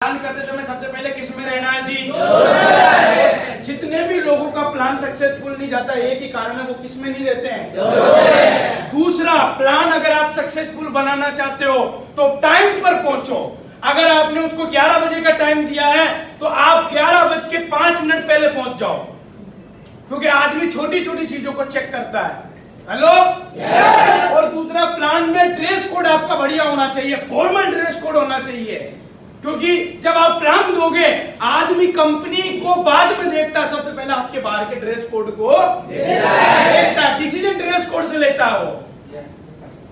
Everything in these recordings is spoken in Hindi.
प्लान करते समय सबसे पहले किस में रहना है जी? जितने भी लोगों का प्लान सक्सेसफुल नहीं जाता एक ही कारण है, वो किस में नहीं रहते हैं। दूसरा, प्लान अगर आप सक्सेसफुल बनाना चाहते हो तो टाइम पर पहुंचो। अगर आपने उसको 11 बजे का टाइम दिया है तो आप 11:05 पहले पहुंच जाओ, क्योंकि आदमी छोटी छोटी चीजों को चेक करता है। हेलो और दूसरा, प्लान में ड्रेस कोड आपका बढ़िया होना चाहिए, फॉर्मल ड्रेस कोड होना चाहिए, क्योंकि जब आप प्लान दोगे आदमी कंपनी को बाद में देखता है, सबसे पहले आपके बाहर के ड्रेस कोड को देखता है, डिसीजन ड्रेस कोड से लेता है वो।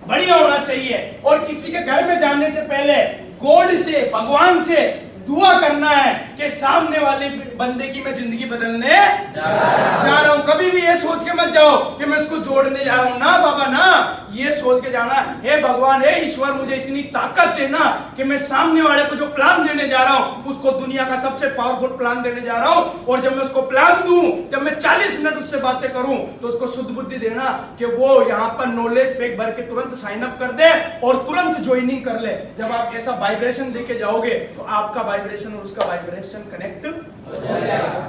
बढ़िया होना चाहिए। और किसी के घर में जाने से पहले गॉड से, भगवान से दुआ करना है कि सामने वाले बंदे की मैं जिंदगी बदलने जा रहा हूं। कभी भी ये सोच के मत जाओ कि मैं इसको जोड़ने जा रहा हूं, ना बाबा ना, ये सोच के जाना, हे भगवान, हे ईश्वर, मुझे इतनी ताकत देना कि मैं सामने वाले को जो प्लान देने जा रहा हूं उसको दुनिया का सबसे पावरफुल प्लान देने जा रहा हूं। और जब मैं उसको प्लान दूं, जब मैं 40 मिनट उससे बातें करूं तो उसको शुद्ध बुद्धि देना कि वो यहां पर नॉलेज पैक भर के तुरंत साइन अप कर दे और तुरंत ज्वाइनिंग कर ले। जब आप ऐसा वाइब्रेशन देके जाओगे तो आपका वाइब्रेशन और उसका वाइब्रेशन कनेक्ट हो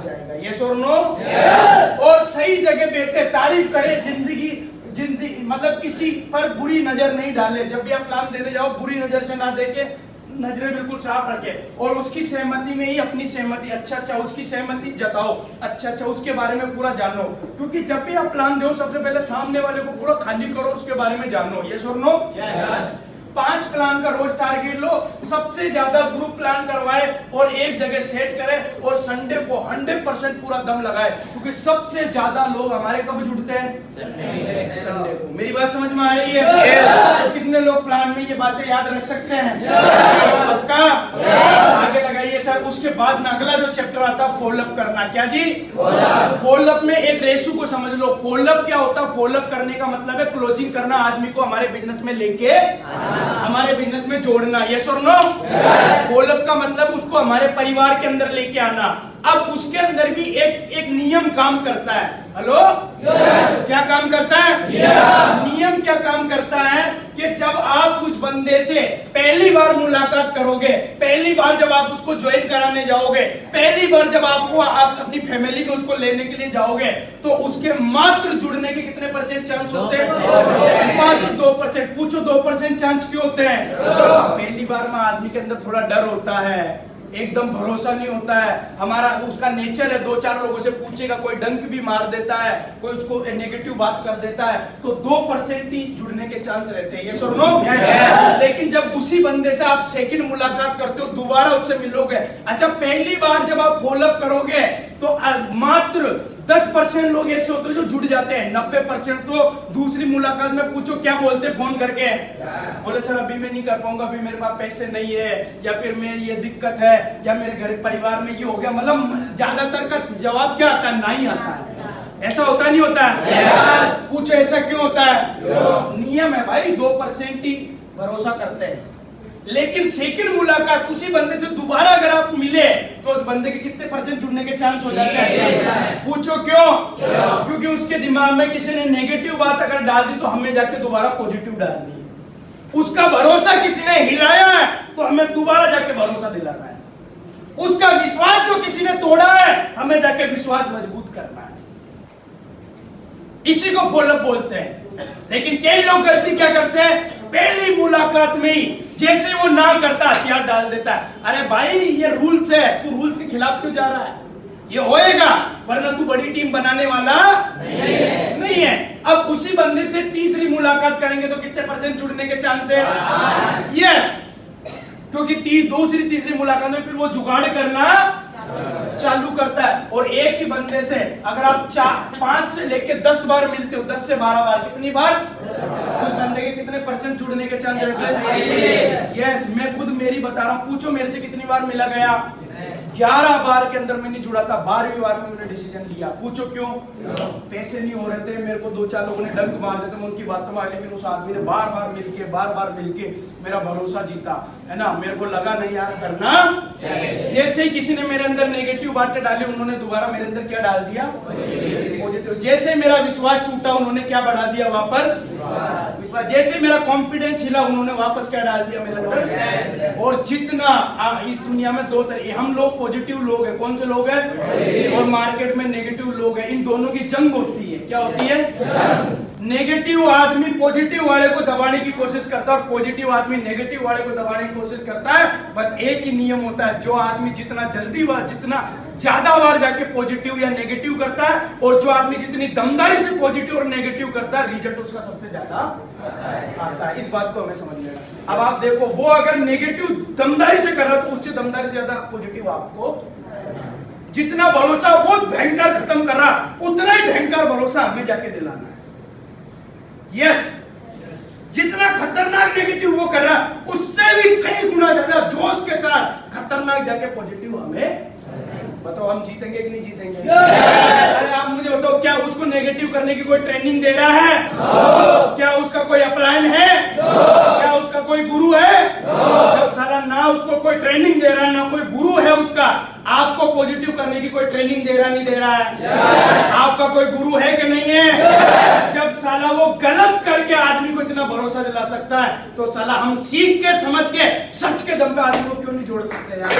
जाएगा। यस और नो? और सही जगह बैठे तारीफ करें, जिंदगी मतलब किसी पर बुरी नजर नहीं डाले। जब भी आप प्लान देने जाओ बुरी नजर से ना देखे, नजरें बिल्कुल साफ रखे और उसकी सहमति में ही अपनी सहमति, अच्छा उसकी सहमति जताओ, अच्छा उसके बारे में पूरा जानो। क्योंकि जब भी आप प्लान दो सबसे पहले सामने वाले को पूरा खाली करो, उसके बारे में जानो। यस और नो? 5 प्लान का रोज टारगेट लो, सबसे ज्यादा ग्रुप प्लान करवाए और एक जगह सेट करें और संडे को 100% पूरा दम लगाए, क्योंकि सबसे ज्यादा लोग हमारे कब जुड़ते हैं? संडे को। मेरी बात समझ में आ रही है? तो कितने लोग प्लान में ये बातें याद रख सकते हैं? पक्का? आगे लगाइए सर। उसके बाद में अगला जो चैप्टर आता है फॉलो अप करना। क्या जी? फॉलो अप में एक रेशो को समझ लो। फॉलो अप क्या होता है? फॉलो अप करने का मतलब है क्लोजिंग करना, आदमी को हमारे बिजनेस में लेके हमारे बिजनेस में जोड़ना। यस और नो? फॉलो अप का मतलब उसको हमारे परिवार के अंदर लेके आना। अब उसके अंदर भी एक नियम काम करता है। हेलो क्या काम करता है? नियम क्या काम करता है कि जब आप उस बंदे से पहली बार मुलाकात करोगे, पहली बार जब आप उसको ज्वाइन कराने जाओगे, पहली बार जब आप अपनी फैमिली को उसको लेने के लिए जाओगे, तो उसके मात्र जुड़ने के कितने % चांस होते हैं? मात्र 2%। पूछो 2% चांस क्यों होते हैं? पहली बार में आदमी के अंदर थोड़ा डर होता है, एकदम भरोसा नहीं होता है। हमारा उसका नेचर है, 2-4 लोगों से पूछेगा, कोई डंक भी मार देता है, कोई उसको नेगेटिव बात कर देता है, तो 2% ही जुड़ने के चांस रहते हैं। यस और नो? लेकिन जब उसी बंदे से आप सेकंड मुलाकात करते हो, दोबारा उससे मिलोगे, अच्छा पहली बार जब आप फॉलो अप करोगे तो मात्र 10% लोग ऐसे होते हैं जो जुड़ जाते हैं। 90% तो दूसरी मुलाकात में पूछो क्या बोलते हैं फोन करके, बोले सर अभी मैं नहीं कर पाऊंगा, अभी मेरे पास पैसे नहीं है, या फिर मेरी ये दिक्कत है, या मेरे घर परिवार में ये हो गया। मतलब ज्यादातर का जवाब क्या आता है? नहीं आता है। ऐसा होता नहीं होता है? पूछो ऐसा क्यों होता है? नियम है भाई, 2% ही भरोसा करते हैं। लेकिन सेकंड मुलाकात उसी बंदे से दोबारा अगर आप मिले तो उस बंदे के कितने % जुड़ने के चांस हो जाते हैं? पूछो क्यों? क्योंकि उसके दिमाग में किसी ने नेगेटिव बात अगर डाल दी तो हमें जाके दोबारा पॉजिटिव डालनी है। उसका भरोसा किसी ने हिलाया है तो हमें दोबारा जाके भरोसा दिलाना है। उसका विश्वास जो किसी ने तोड़ा है हमें जाके विश्वास मजबूत करना है। इसी को फॉलो अप बोलते हैं। लेकिन कई लोग गलती क्या करते हैं? पहली मुलाकात में ही जैसे वो ना करता हथियार डाल देता है। अरे भाई ये रूल्स है, तू रूल्स के खिलाफ क्यों जा रहा है? ये होएगा, वरना तू बड़ी टीम बनाने वाला नहीं है। अब उसी बंदे से तीसरी मुलाकात करेंगे तो कितने % जुड़ने के चांस है? यस, क्योंकि दूसरी तीसरी मुलाकात में फिर वो जुगाड़ करना चालू करता है। और एक ही बंदे से अगर आप 5 से लेके 10 बार मिलते हो, 10 से 12 बार, कितनी बार? उस बंदे के कितने % जुड़ने के चांस रहते हैं? यस, मैं खुद मेरी बता रहा हूँ। पूछो मेरे से कितनी बार मिला गया? 11 बार के अंदर मैं नहीं जुड़ा था, 12वीं बार में मैंने डिसीजन लिया। पूछो क्यों? पैसे नहीं हो रहे थे, मेरे को 2-4 लोगों ने डंक मार दिया, मैं उनकी बातों में आया, लेकिन उस आदमी ने बार बार मिलके मेरा भरोसा जीता, है ना। मेरे को लगा नहीं यार करना। जैसे ही किसी ने मेरे अंदर नेगेटिव बातें डाली, उन्होंने दोबारा मेरे अंदर क्या डाल दिया? पॉजिटिव। जैसे मेरा विश्वास टूटा, उन्होंने क्या बढ़ा दिया? वापस विश्वास, जैसे मेरा कॉन्फिडेंस हिला उन्होंने वापस क्या डाल दिया मेरे अंदर। और जितना इस दुनिया में दो तरह, हम लोग पॉजिटिव लोग हैं, कौन से लोग हैं, और मार्केट में नेगेटिव लोग हैं। इन दोनों की जंग होती है। क्या होती है? नेगेटिव आदमी पॉजिटिव वाले को दबाने की कोशिश करता है और पॉजिटिव आदमी नेगेटिव वाले को दबाने की कोशिश करता है। बस एक ही नियम होता है, जो आदमी जितना जल्दी बार, जितना ज्यादा बार जाके पॉजिटिव या नेगेटिव करता है, और जो आदमी जितनी दमदारी से पॉजिटिव और नेगेटिव करता है, रिजल्ट उसका सबसे ज्यादा आता है। इस बात को हमें समझ लेना। अब आप देखो, वो अगर नेगेटिव दमदारी से कर रहा है तो उससे दमदारी से ज्यादा पॉजिटिव आपको, जितना भरोसा वो भयंकर खत्म कर रहा, उतना ही भयंकर भरोसा हमें जाके दिलाना है। यस, जितना खतरनाक नेगेटिव वो कर रहा है, उससे भी कई गुना ज्यादा जोश के साथ खतरनाक जाके पॉजिटिव हमें। बताओ हम जीतेंगे कि नहीं जीतेंगे? अरे आप मुझे बताओ, क्या उसको नेगेटिव करने की कोई ट्रेनिंग दे रहा है? क्या उसका कोई अपलाइन है? क्या उसका कोई गुरु है? जब साला ना उसको कोई ट्रेनिंग दे रहा है, ना कोई गुरु है उसका, आपको पॉजिटिव करने की कोई ट्रेनिंग दे रहा नहीं दे रहा है? आपका कोई गुरु है कि नहीं है? जब साला वो गलत करके आदमी को इतना भरोसा दिला सकता है, तो साला हम सीख के समझ के सच के दम पे आदमी को क्यों नहीं जोड़ सकते यार?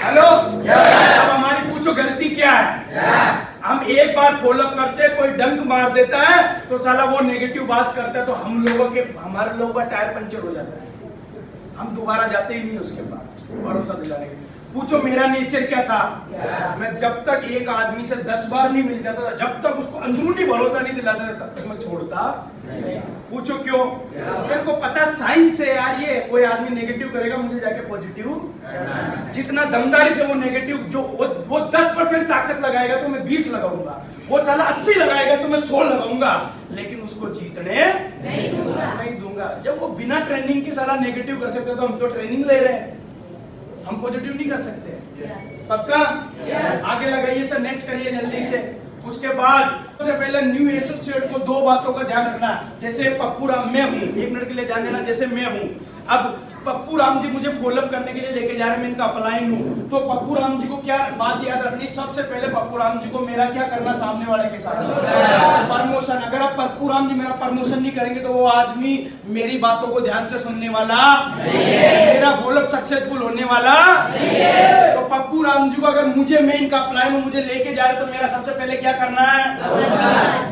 हेलो, अब हमारी पूछो गलती क्या है? हम एक बार फॉलोअप करते, कोई डंक मार देता है तो साला वो नेगेटिव बात करता है, तो हम लोगों के, हमारे लोगों का टायर पंचर हो जाता है, हम दोबारा जाते ही नहीं उसके बाद भरोसा दिलाने के लिए। पूछो मेरा नेचर क्या था? मैं जब तक एक आदमी से 10 बार नहीं मिल जाता था, जब तक उसको अंदरूनी भरोसा नहीं दिलाता था, तब तक मैं छोड़ता। पूछो क्यों? मेरे को पता साइंस है यार, ये कोई आदमी नेगेटिव करेगा, मुझे जाके पॉजिटिव, जितना दमदारी से वो नेगेटिव, जो वो 10% ताकत लगाएगा तो मैं 20 लगाऊंगा, वो साला 80 लगाएगा तो मैं 100 लगाऊंगा, लेकिन उसको जीतने नहीं दूंगा। जब वो बिना ट्रेनिंग के साला नेगेटिव कर सकते तो हम तो ट्रेनिंग ले रहे हैं, हम पॉजिटिव नहीं कर सकते। पक्का? आगे लगाइए सर, नेक्स्ट करिए जल्दी से। उसके बाद सबसे पहले न्यू एसोसिएट को 2 बातों का ध्यान रखना। जैसे पप्पू राम मैं हूं, 1 मिनट के लिए ध्यान देना, जैसे मैं हूं, अब पप्पू राम जी मुझे फॉलोअप करने के लिए लेके जा रहे हैं, मैं इनका अपलाइन हूं, तो पप्पू राम जी को क्या बात याद रखनी? सबसे पहले पप्पू राम जी को मेरा क्या करना सामने वाले के साथ? प्रमोशन। अगर आप पप्पू राम जी मेरा प्रमोशन नहीं करेंगे तो वो आदमी मेरी बातों को ध्यान से सुनने वाला, मेरा फॉलोअप सक्सेसफुल होने वाला। तो पप्पू राम जी को अगर मुझे, मैं इनका अपलाइन हूं, मुझे लेके जा रहे तो मेरा सबसे पहले क्या करना है?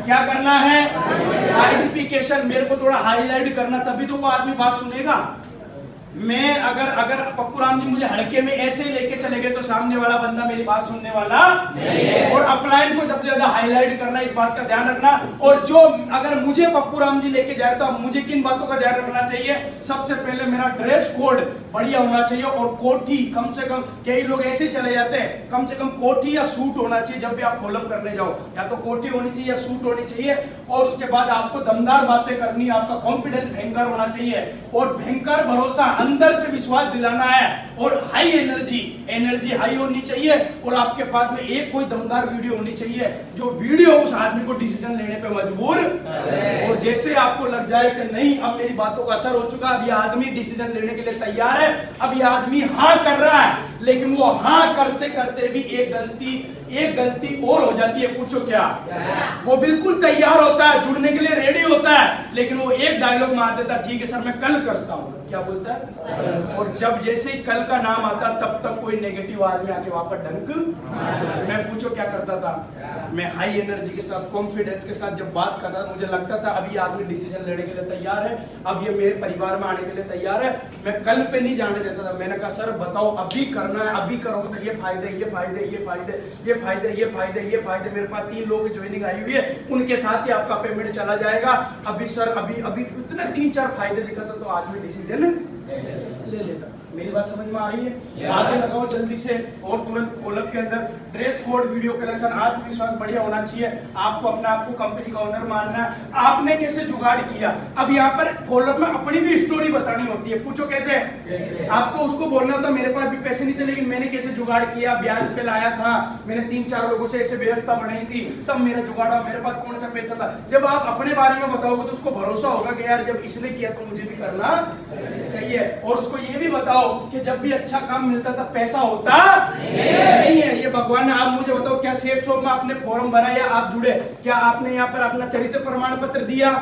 क्या करना है? आइडेंटिफिकेशन। मेरे को थोड़ा हाईलाइट करना, तभी तो वो आदमी बात सुनेगा। मैं अगर पप्पू राम जी मुझे हड़के में ऐसे ही लेके चले गए तो सामने वाला बंदा मेरी बात सुनने वाला नहीं। और अपलाइन को सबसे ज्यादा हाईलाइट करना, इस बात का ध्यान रखना। और जो अगर मुझे पप्पू राम जी लेके जाए तो अब मुझे किन बातों का ध्यान रखना चाहिए? सबसे पहले मेरा ड्रेस कोड बढ़िया होना चाहिए, और कोठी कम से कम, कई लोग ऐसे ही चले जाते हैं, कम से कम कोठी या सूट होना चाहिए जब भी आप फॉलोअप करने जाओ, या तो कोठी होनी चाहिए या सूट होनी चाहिए। और उसके बाद आपको दमदार बातें करनी, आपका कॉन्फिडेंस भयंकर होना चाहिए, और भयंकर भरोसा, अंदर से विश्वास दिलाना है, और हाई एनर्जी हाई होनी चाहिए। और आपके पास में एक कोई दमदार वीडियो होनी चाहिए, जो वीडियो उस आदमी को डिसीजन लेने पे मजबूर। और जैसे आपको लग जाए कि नहीं अब मेरी बातों का असर हो चुका, अब ये आदमी डिसीजन लेने के लिए तैयार है, अब ये आदमी हाँ कर रहा है, लेकिन वो हाँ करते करते भी एक गलती और हो जाती है। पूछो क्या? वो बिल्कुल तैयार होता है, जुड़ने के लिए रेडी होता है, लेकिन वो एक डायलॉग मार देता, ठीक है सर मैं कल करता हूँ। क्या बोलता है? और जब जैसे ही कल का नाम आता, तब तक कोई नेगेटिव आदमी आके वापस डंक। मैं पूछो क्या करता था? मैं हाई एनर्जी के साथ, कॉन्फिडेंस के साथ जब बात करता था, मुझे लगता था अभी आदमी डिसीजन लेने के लिए तैयार है, अब ये मेरे परिवार में आने के लिए तैयार है, मैं कल पे नहीं जाने देता था। मैंने कहा सर बताओ अभी करना है, अभी करोगे तो ये फायदे, ये फायदे, ये फायदे, ये फायदे, ये फायदे, ये फायदे। मेरे पास 3 लोगों की ज्वाइनिंग आई हुई है, उनके साथ ही आपका पेमेंट चला जाएगा। अभी सर अभी इतने 3-4 फायदे दिखाता तो आदमी डिसीजन ले लेता। मेरी बात समझ में आ रही है? आगे लगाओ जल्दी से, और तुरंत फॉलोअप के अंदर ड्रेस कोड, वीडियो कलेक्शन, आत्मविश्वास बढ़िया होना चाहिए। आपको अपने आप को कंपनी का ओनर मानना है। आपने कैसे जुगाड़ किया? अब यहाँ पर फॉलोअप में अपनी भी स्टोरी बतानी होती है। पूछो कैसे? आपको उसको बोलना होता मेरे पास भी पैसे नहीं थे, लेकिन मैंने कैसे जुगाड़ किया, ब्याज पे लाया था, मैंने 3-4 लोगों से ऐसे व्यवस्था बनाई थी, तब मेरा जुगाड़ा, मेरे पास कौन सा पैसा था। जब आप अपने बारे में बताओगे तो उसको भरोसा होगा कि यार जब इसने किया तो मुझे भी करना चाहिए। है, और उसको ये भी बताओ कि जब भी अच्छा काम मिलता था पैसा होता नहीं है। ये भगवान ने, आप मुझे बताओ, क्या सेफ शॉप में आपने फॉर्म भरा या आप जुड़े, क्या आपने यहाँ पर अपना चरित्र प्रमाण पत्र दिया,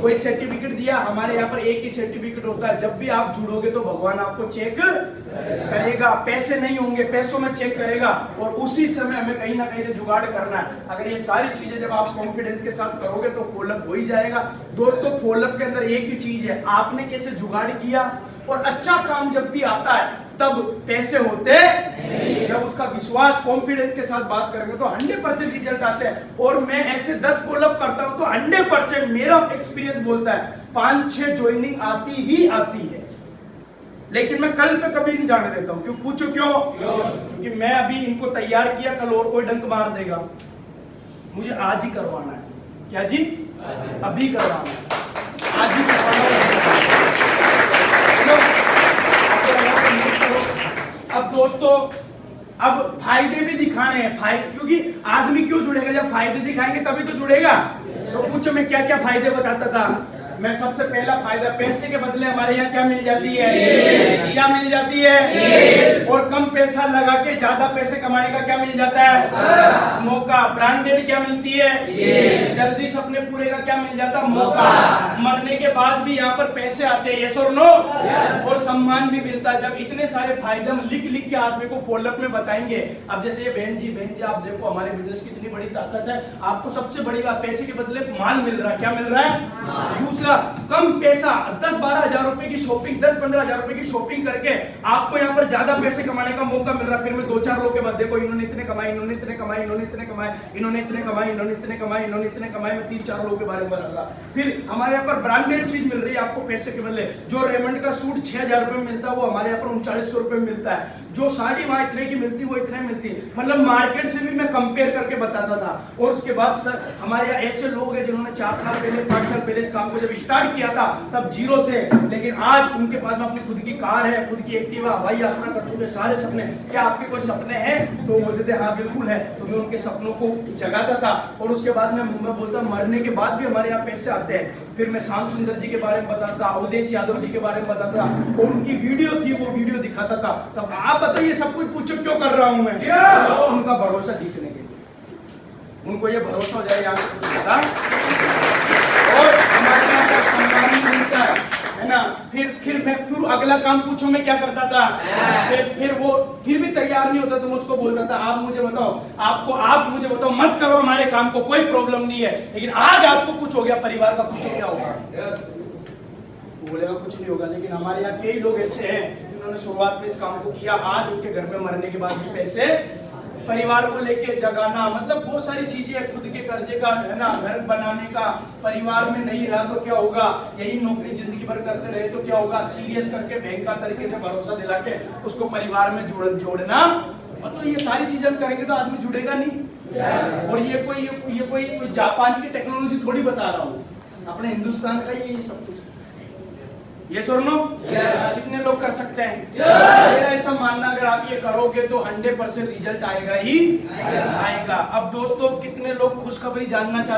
कोई सर्टिफिकेट दिया? हमारे यहाँ पर एक ही सर्टिफिकेट होता है, जब भी आप जुड़ोगे तो भगवान आपको चेक करेगा, पैसे नहीं होंगे, पैसों में चेक करेगा, और उसी समय हमें कहीं ना कहीं से जुगाड़ करना है। अगर ये सारी चीजें जब आप कॉन्फिडेंस के साथ करोगे तो फॉलोअप हो ही जाएगा। दोस्तों, फॉलोअप के अंदर एक ही चीज है, आपने कैसे जुगाड़ किया, और अच्छा काम जब भी आता है तब पैसे होते नहीं। जब उसका विश्वास कॉन्फिडेंस के साथ बात करेंगे तो 100% रिजल्ट आते हैं। और मैं ऐसे 10 फॉलोअप करता हूं तो 100% मेरा एक्सपीरियंस बोलता है 5-6 ज्वाइनिंग आती ही आती है। लेकिन मैं कल पे कभी नहीं जाने देता हूं। क्यों? पूछो क्यों? क्योंकि मैं अभी इनको तैयार किया, कल और कोई डंक मार देगा। मुझे आज ही करवाना है। क्या जी? अभी करवाना है, आज ही करवाना है। अब दोस्तों, अब फायदे भी दिखाने हैं, क्योंकि आदमी क्यों जुड़ेगा? जब फायदे दिखाएंगे तभी तो जुड़ेगा। तो पूछो मैं क्या क्या फायदे बताता था। मैं सबसे पहला फायदा, पैसे के बदले हमारे यहाँ क्या मिल जाती है? क्या मिल जाती है? और कम पैसा लगा के ज्यादा पैसे कमाने का क्या मिल जाता है? मौका। ब्रांडेड क्या मिलती है? जल्दी सपने पूरे का क्या मिल जाता है? मौका। मरने के बाद भी यहाँ पर पैसे आते हैं, यस और नो? और सम्मान भी मिलता है। जब इतने सारे फायदे हम लिख लिख के आदमी को फॉलोअप में बताएंगे। अब जैसे ये बहन जी आप देखो हमारे बिजनेस की इतनी बड़ी ताकत है। आपको सबसे बड़ी बात, पैसे के बदले माल मिल रहा है। क्या मिल रहा है? दूसरा, कम पैसा, 10-12 हजार रुपए की शॉपिंग, 10-15 हजार रुपए की शॉपिंग करके आपको यहाँ पर ज्यादा पैसे कमाने का मौका मिल रहा है। फिर मैं 2-4 लोगों के बाद देखो, इन्होंने इतने कमाए, इन्होंने इतने कमाए, इन्होंने इतने कमाए, इन्होंने इतने कमाए, इन्होंने इतने कमाए, इन्होंने इतने कमाए, मैं 3-4 लोगों के बारे में बता रहा। फिर हमारे यहाँ पर ब्रांडेड चीज मिल रही है आपको पैसे के बदले। जो रेमंड का सूट 6,000 रुपए में मिलता है वो हमारे यहाँ पर 3900 रुपए में मिलता है। जो साड़ी वहां इतने की मिलती वो इतने मिलती। मतलब मार्केट से भी मैं कंपेयर करके बताता था। और उसके बाद सर, हमारे यहाँ ऐसे लोग हैं जिन्होंने 4 साल पहले 5 साल पहले इस काम को जब स्टार्ट किया था तब जीरो थे, लेकिन आज उनके पास में अपनी खुद की कार है, खुद की एक्टिवा, हवाई यात्रा कर चुके, सारे सपने। क्या आपके कोई सपने हैं? तो बोलते थे हाँ बिल्कुल है। तो मैं उनके सपनों को जगाता था। और उसके बाद मैं बोलता मरने के बाद भी हमारे यहाँ पैसे आते हैं। फिर मैं श्याम सुंदर जी के बारे में बताता, अवधेश यादव जी के बारे में बताता, और उनकी वीडियो थी वो वीडियो दिखाता था। तब आप बताइए सब कुछ पूछो क्यों कर रहा हूं मैं? तो उनका भरोसा जीतने के लिए, उनको ये भरोसा हो जाए और हमारे यहाँ का सम्मान मिलता है ना। फिर अगला काम पूछो मैं क्या करता था। फिर वो फिर भी तैयार नहीं होता तो मुझको बोलता था आप मुझे बताओ, आप मुझे बताओ, मत करो हमारे काम को, कोई प्रॉब्लम नहीं है, लेकिन आज आपको कुछ हो गया, परिवार का कुछ क्या होगा? बोलेगा कुछ नहीं होगा। लेकिन हमारे यहाँ कई लोग ऐसे हैं जिन्होंने शुरुआत में इस काम को किया, आज उनके घर में मरने के बाद भी पैसे, परिवार को लेके जगाना, मतलब बहुत सारी चीजें, खुद के कर्जे का है ना, घर बनाने का, परिवार में नहीं रहा तो क्या होगा, यही नौकरी जिंदगी भर करते रहे तो क्या होगा, सीरियस करके बैंक का तरीके से भरोसा दिला के उसको परिवार में जोड़ना। मतलब ये सारी चीजें हम करेंगे तो आदमी जुड़ेगा नहीं। और ये कोई जापान की टेक्नोलॉजी थोड़ी बता रहा हूँ, अपने हिंदुस्तान का ये सब कुछ। ये सुनो, कितने लोग कर सकते हैं? मेरा ऐसा मानना, अगर आप ये करोगे तो 100% रिजल्ट आएगा ही आएगा। अब दोस्तों, कितने लोग खुशखबरी जानना चाहते हैं?